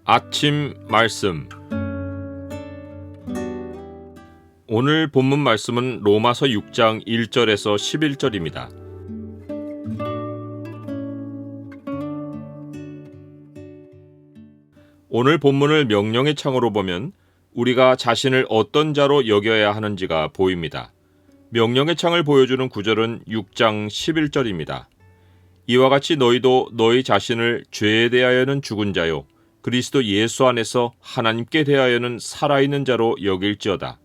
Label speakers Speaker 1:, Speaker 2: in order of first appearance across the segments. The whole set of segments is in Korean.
Speaker 1: 아침 말씀. 오늘 본문 말씀은 로마서 6장 1절에서 11절입니다. 오늘 본문을 명령의 창으로 보면 우리가 자신을 어떤 자로 여겨야 하는지가 보입니다. 명령의 창을 보여주는 구절은 6장 11절입니다. 이와 같이 너희도 너희 자신을 죄에 대하여는 죽은 자요 그리스도 예수 안에서 하나님께 대하여는 살아있는 자로 여길지어다.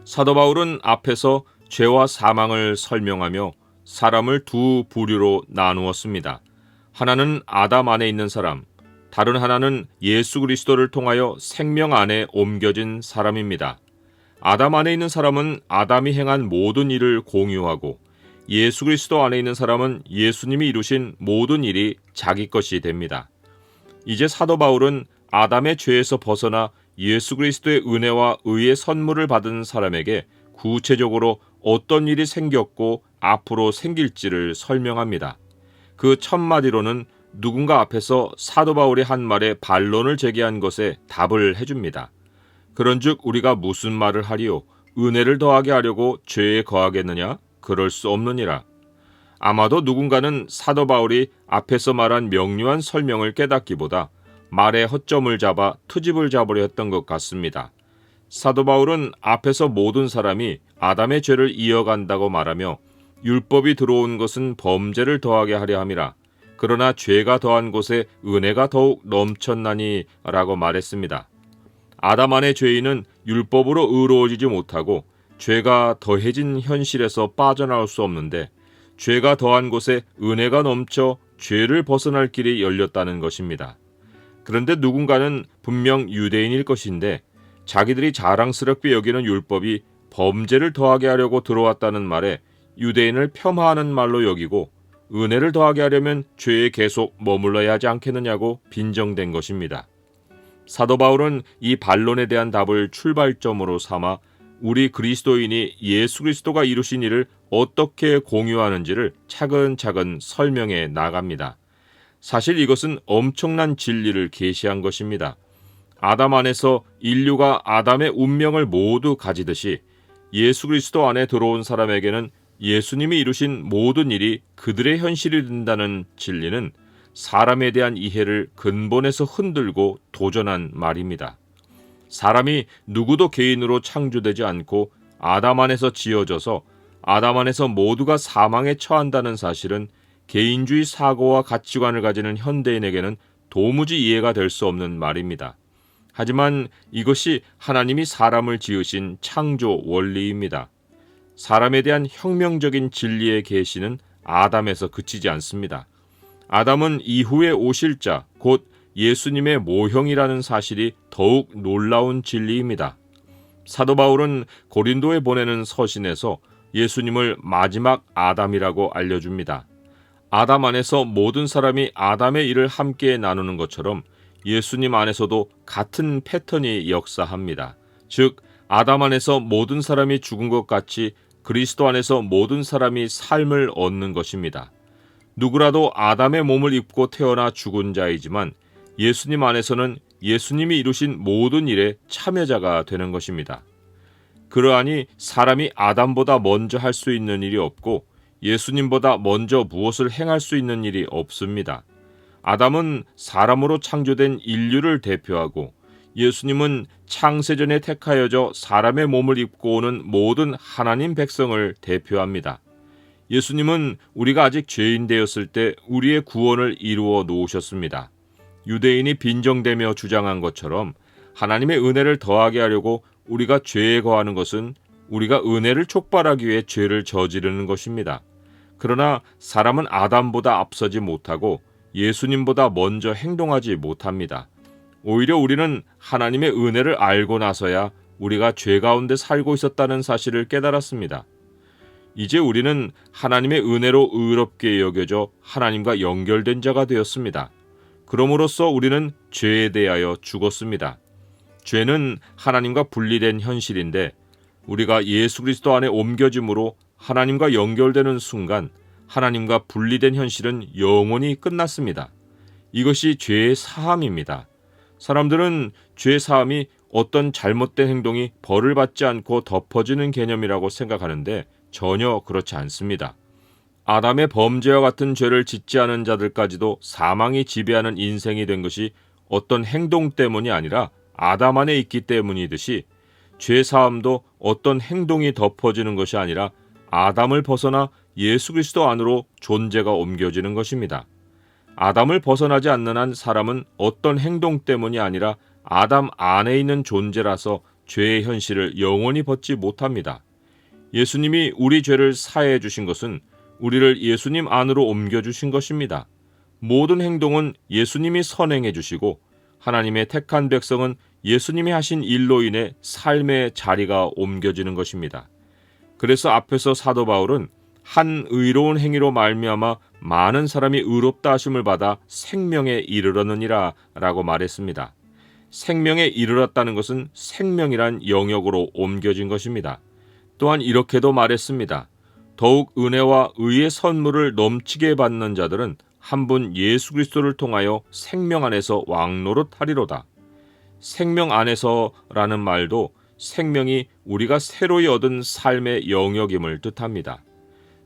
Speaker 1: 사도 바울은 앞에서 죄와 사망을 설명하며 사람을 두 부류로 나누었습니다. 하나는 아담 안에 있는 사람, 다른 하나는 예수 그리스도를 통하여 생명 안에 옮겨진 사람입니다. 아담 안에 있는 사람은 아담이 행한 모든 일을 공유하고 예수 그리스도 안에 있는 사람은 예수님이 이루신 모든 일이 자기 것이 됩니다. 이제 사도 바울은 아담의 죄에서 벗어나 예수 그리스도의 은혜와 의의 선물을 받은 사람에게 구체적으로 어떤 일이 생겼고 앞으로 생길지를 설명합니다. 그 첫 마디로는 누군가 앞에서 사도 바울이 한 말에 반론을 제기한 것에 답을 해줍니다. 그런즉 우리가 무슨 말을 하리요? 은혜를 더하게 하려고 죄에 거하겠느냐? 그럴 수 없느니라. 아마도 누군가는 사도 바울이 앞에서 말한 명료한 설명을 깨닫기보다 말의 허점을 잡아 트집을 잡으려 했던 것 같습니다. 사도 바울은 앞에서 모든 사람이 아담의 죄를 이어간다고 말하며 율법이 들어온 것은 범죄를 더하게 하려 함이라. 그러나 죄가 더한 곳에 은혜가 더욱 넘쳤나니 라고 말했습니다. 아담 안의 죄인은 율법으로 의로워지지 못하고 죄가 더해진 현실에서 빠져나올 수 없는데 죄가 더한 곳에 은혜가 넘쳐 죄를 벗어날 길이 열렸다는 것입니다. 그런데 누군가는 분명 유대인일 것인데 자기들이 자랑스럽게 여기는 율법이 범죄를 더하게 하려고 들어왔다는 말에 유대인을 폄하하는 말로 여기고 은혜를 더하게 하려면 죄에 계속 머물러야 하지 않겠느냐고 빈정된 것입니다. 사도 바울은 이 반론에 대한 답을 출발점으로 삼아 우리 그리스도인이 예수 그리스도가 이루신 일을 어떻게 공유하는지를 차근차근 설명해 나갑니다. 사실 이것은 엄청난 진리를 계시한 것입니다. 아담 안에서 인류가 아담의 운명을 모두 가지듯이 예수 그리스도 안에 들어온 사람에게는 예수님이 이루신 모든 일이 그들의 현실이 된다는 진리는 사람에 대한 이해를 근본에서 흔들고 도전한 말입니다. 사람이 누구도 개인으로 창조되지 않고 아담 안에서 지어져서 아담 안에서 모두가 사망에 처한다는 사실은 개인주의 사고와 가치관을 가지는 현대인에게는 도무지 이해가 될 수 없는 말입니다. 하지만 이것이 하나님이 사람을 지으신 창조 원리입니다. 사람에 대한 혁명적인 진리의 계시는 아담에서 그치지 않습니다. 아담은 이후에 오실 자, 곧 예수님의 모형이라는 사실이 더욱 놀라운 진리입니다. 사도 바울은 고린도에 보내는 서신에서 예수님을 마지막 아담이라고 알려줍니다. 아담 안에서 모든 사람이 아담의 일을 함께 나누는 것처럼 예수님 안에서도 같은 패턴이 역사합니다. 즉, 아담 안에서 모든 사람이 죽은 것 같이 그리스도 안에서 모든 사람이 삶을 얻는 것입니다. 누구라도 아담의 몸을 입고 태어나 죽은 자이지만 예수님 안에서는 예수님이 이루신 모든 일의 참여자가 되는 것입니다. 그러하니 사람이 아담보다 먼저 할 수 있는 일이 없고 예수님보다 먼저 무엇을 행할 수 있는 일이 없습니다. 아담은 사람으로 창조된 인류를 대표하고 예수님은 창세전에 택하여져 사람의 몸을 입고 오는 모든 하나님 백성을 대표합니다. 예수님은 우리가 아직 죄인 되었을 때 우리의 구원을 이루어 놓으셨습니다. 유대인이 빈정대며 주장한 것처럼 하나님의 은혜를 더하게 하려고 우리가 죄에 거하는 것은 우리가 은혜를 촉발하기 위해 죄를 저지르는 것입니다. 그러나 사람은 아담보다 앞서지 못하고 예수님보다 먼저 행동하지 못합니다. 오히려 우리는 하나님의 은혜를 알고 나서야 우리가 죄 가운데 살고 있었다는 사실을 깨달았습니다. 이제 우리는 하나님의 은혜로 의롭게 여겨져 하나님과 연결된 자가 되었습니다. 그럼으로써 우리는 죄에 대하여 죽었습니다. 죄는 하나님과 분리된 현실인데 우리가 예수 그리스도 안에 옮겨짐으로 하나님과 연결되는 순간 하나님과 분리된 현실은 영원히 끝났습니다. 이것이 죄의 사함입니다. 사람들은 죄 사함이 어떤 잘못된 행동이 벌을 받지 않고 덮어지는 개념이라고 생각하는데 전혀 그렇지 않습니다. 아담의 범죄와 같은 죄를 짓지 않은 자들까지도 사망이 지배하는 인생이 된 것이 어떤 행동 때문이 아니라 아담 안에 있기 때문이듯이 죄 사함도 어떤 행동이 덮어지는 것이 아니라 아담을 벗어나 예수 그리스도 안으로 존재가 옮겨지는 것입니다. 아담을 벗어나지 않는 한 사람은 어떤 행동 때문이 아니라 아담 안에 있는 존재라서 죄의 현실을 영원히 벗지 못합니다. 예수님이 우리 죄를 사해해 주신 것은 우리를 예수님 안으로 옮겨주신 것입니다. 모든 행동은 예수님이 선행해 주시고 하나님의 택한 백성은 예수님이 하신 일로 인해 삶의 자리가 옮겨지는 것입니다. 그래서 앞에서 사도 바울은 한 의로운 행위로 말미암아 많은 사람이 의롭다 하심을 받아 생명에 이르렀느니라 라고 말했습니다. 생명에 이르렀다는 것은 생명이란 영역으로 옮겨진 것입니다. 또한 이렇게도 말했습니다. 더욱 은혜와 의의 선물을 넘치게 받는 자들은 한 분 예수 그리스도를 통하여 생명 안에서 왕노릇하리로다. 생명 안에서라는 말도 생명이 우리가 새로이 얻은 삶의 영역임을 뜻합니다.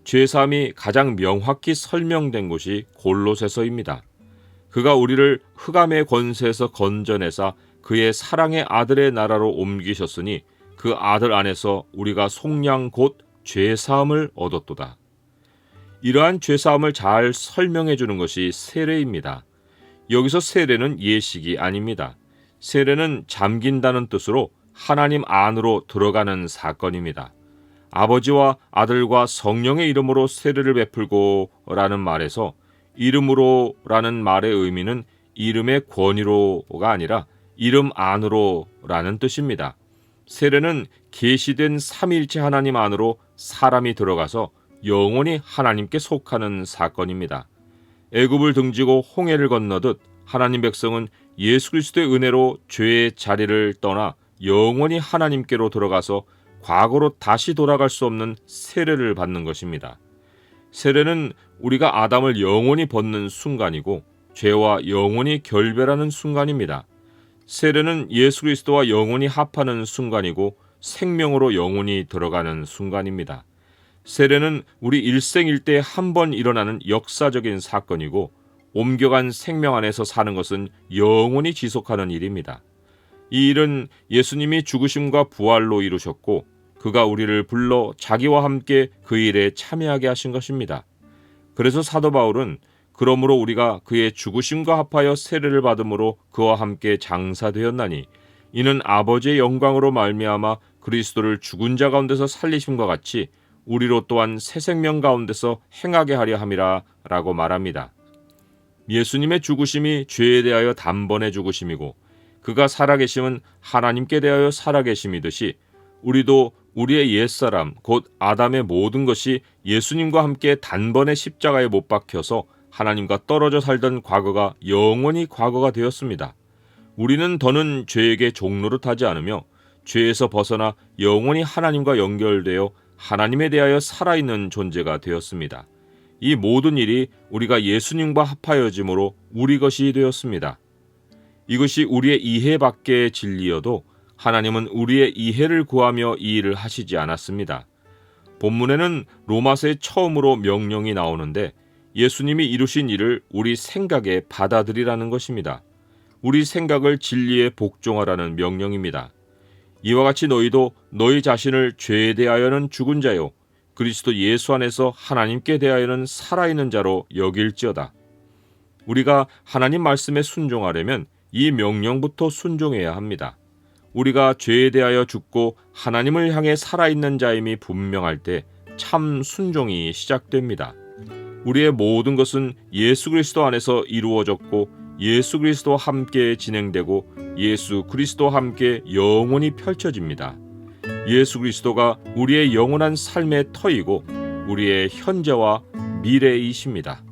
Speaker 1: 죄사함이 가장 명확히 설명된 곳이 골로새서입니다. 그가 우리를 흑암의 권세에서 건져내사 그의 사랑의 아들의 나라로 옮기셨으니 그 아들 안에서 우리가 속량 곧 죄사함을 얻었도다. 이러한 죄사함을 잘 설명해 주는 것이 세례입니다. 여기서 세례는 예식이 아닙니다. 세례는 잠긴다는 뜻으로 하나님 안으로 들어가는 사건입니다. 아버지와 아들과 성령의 이름으로 세례를 베풀고 라는 말에서 이름으로 라는 말의 의미는 이름의 권위로가 아니라 이름 안으로 라는 뜻입니다. 세례는 계시된 삼위일체 하나님 안으로 사람이 들어가서 영원히 하나님께 속하는 사건입니다. 애굽을 등지고 홍해를 건너듯 하나님 백성은 예수 그리스도의 은혜로 죄의 자리를 떠나 영원히 하나님께로 들어가서 과거로 다시 돌아갈 수 없는 세례를 받는 것입니다. 세례는 우리가 아담을 영원히 벗는 순간이고 죄와 영원히 결별하는 순간입니다. 세례는 예수 그리스도와 영원히 합하는 순간이고 생명으로 영원히 들어가는 순간입니다. 세례는 우리 일생일대에 한 번 일어나는 역사적인 사건이고 옮겨간 생명 안에서 사는 것은 영원히 지속하는 일입니다. 이 일은 예수님이 죽으심과 부활로 이루셨고 그가 우리를 불러 자기와 함께 그 일에 참여하게 하신 것입니다. 그래서 사도 바울은 그러므로 우리가 그의 죽으심과 합하여 세례를 받음으로 그와 함께 장사되었나니 이는 아버지의 영광으로 말미암아 그리스도를 죽은 자 가운데서 살리심과 같이 우리로 또한 새 생명 가운데서 행하게 하려 함이라 라고 말합니다. 예수님의 죽으심이 죄에 대하여 단번에 죽으심이고 그가 살아계심은 하나님께 대하여 살아계심이듯이 우리도 우리의 옛사람 곧 아담의 모든 것이 예수님과 함께 단번에 십자가에 못 박혀서 하나님과 떨어져 살던 과거가 영원히 과거가 되었습니다. 우리는 더는 죄에게 종노릇하지 않으며 죄에서 벗어나 영원히 하나님과 연결되어 하나님에 대하여 살아있는 존재가 되었습니다. 이 모든 일이 우리가 예수님과 합하여짐으로 우리 것이 되었습니다. 이것이 우리의 이해 밖의 진리여도 하나님은 우리의 이해를 구하며 이 일을 하시지 않았습니다. 본문에는 로마서에 처음으로 명령이 나오는데 예수님이 이루신 일을 우리 생각에 받아들이라는 것입니다. 우리 생각을 진리에 복종하라는 명령입니다. 이와 같이 너희도 너희 자신을 죄에 대하여는 죽은 자요 그리스도 예수 안에서 하나님께 대하여는 살아있는 자로 여길지어다. 우리가 하나님 말씀에 순종하려면 이 명령부터 순종해야 합니다. 우리가 죄에 대하여 죽고 하나님을 향해 살아있는 자임이 분명할 때 참 순종이 시작됩니다. 우리의 모든 것은 예수 그리스도 안에서 이루어졌고 예수 그리스도와 함께 진행되고 예수 그리스도와 함께 영원히 펼쳐집니다. 예수 그리스도가 우리의 영원한 삶의 터이고 우리의 현재와 미래이십니다.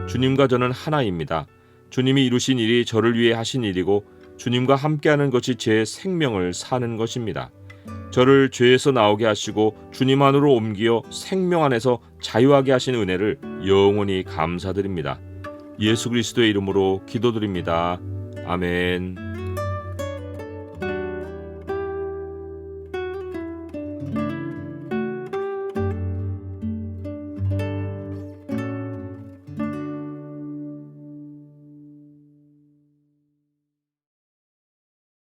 Speaker 1: 주님과 저는 하나입니다. 주님이 이루신 일이 저를 위해 하신 일이고 주님과 함께하는 것이 제 생명을 사는 것입니다. 저를 죄에서 나오게 하시고 주님 안으로 옮겨 생명 안에서 자유하게 하신 은혜를 영원히 감사드립니다. 예수 그리스도의 이름으로 기도드립니다. 아멘.